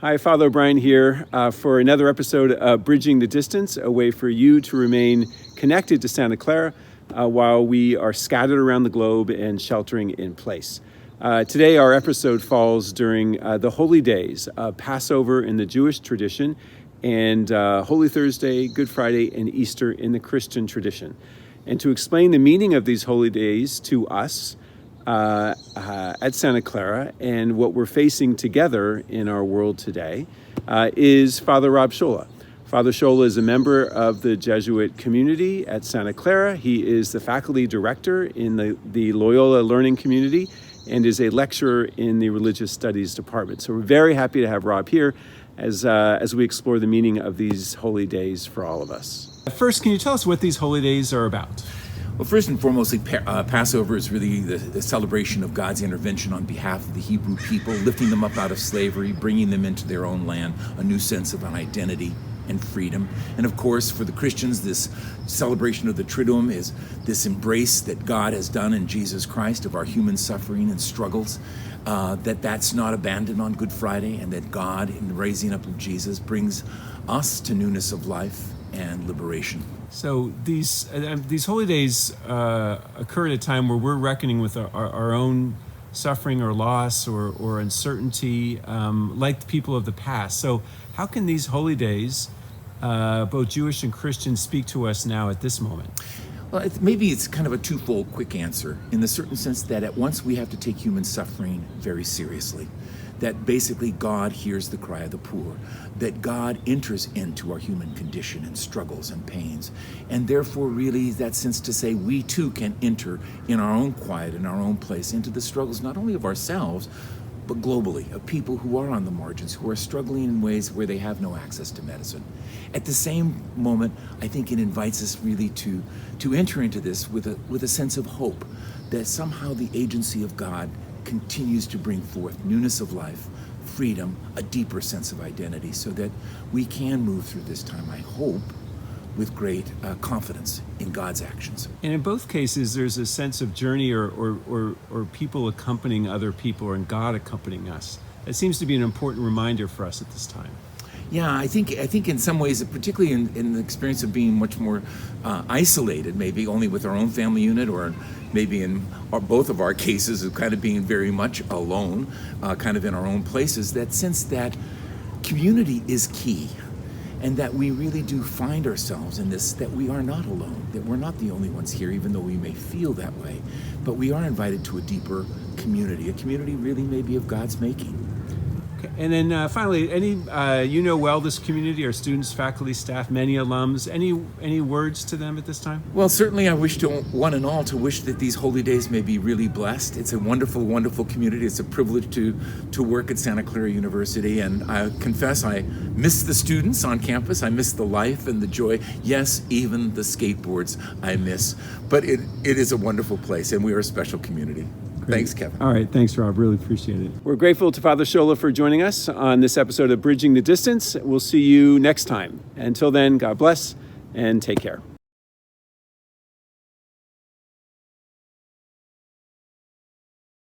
Hi, Father O'Brien here for another episode of Bridging the Distance, a way for you to remain connected to Santa Clara while we are scattered around the globe and sheltering in place. Today, our episode falls during the holy days, Passover in the Jewish tradition, and Holy Thursday, Good Friday, and Easter in the Christian tradition. And to explain the meaning of these holy days to us at Santa Clara and what we're facing together in our world today is Father Rob Scholla. Father Scholla is a member of the Jesuit community at Santa Clara. He is the faculty director in the Loyola Learning Community and is a lecturer in the Religious Studies Department. So we're very happy to have Rob here as we explore the meaning of these holy days for all of us. First, can you tell us what these holy days are about? Well, first and foremost, Passover is really the celebration of God's intervention on behalf of the Hebrew people, lifting them up out of slavery, bringing them into their own land, a new sense of identity and freedom. And of course, for the Christians, this celebration of the Triduum is this embrace that God has done in Jesus Christ of our human suffering and struggles, that's not abandoned on Good Friday, and that God, in the raising up of Jesus, brings us to newness of life and liberation. So these holy days occur at a time where we're reckoning with our own suffering or loss or uncertainty, like the people of the past. So how can these holy days, both Jewish and Christian, speak to us now at this moment? Well, maybe it's kind of a twofold quick answer, in the certain sense that at once we have to take human suffering very seriously. That basically God hears the cry of the poor, that God enters into our human condition and struggles and pains, and therefore really that sense to say we too can enter in our own quiet, in our own place, into the struggles not only of ourselves, but globally, of people who are on the margins, who are struggling in ways where they have no access to medicine. At the same moment, I think it invites us really to enter into this with a sense of hope that somehow the agency of God continues to bring forth newness of life, freedom, a deeper sense of identity, so that we can move through this time, I hope, with great confidence in God's actions. And in both cases, there's a sense of journey or people accompanying other people, and God accompanying us. It seems to be an important reminder for us at this time. Yeah, I think in some ways, particularly in the experience of being much more isolated, maybe only with our own family unit, or maybe in both of our cases of kind of being very much alone, kind of in our own places, that sense that community is key, and that we really do find ourselves in this, that we are not alone, that we're not the only ones here, even though we may feel that way, but we are invited to a deeper community, a community really maybe of God's making. Okay. And then finally, you know well this community, our students, faculty, staff, many alums. Any words to them at this time? Well, certainly I wish to one and all to wish that these holy days may be really blessed. It's a wonderful, wonderful community. It's a privilege to work at Santa Clara University, and I confess I miss the students on campus. I miss the life and the joy. Yes, even the skateboards I miss. But it is a wonderful place, and we are a special community. Great. Thanks, Kevin. All right. Thanks, Rob. Really appreciate it. We're grateful to Father Scholla for joining us on this episode of Bridging the Distance. We'll see you next time. Until then, God bless and take care.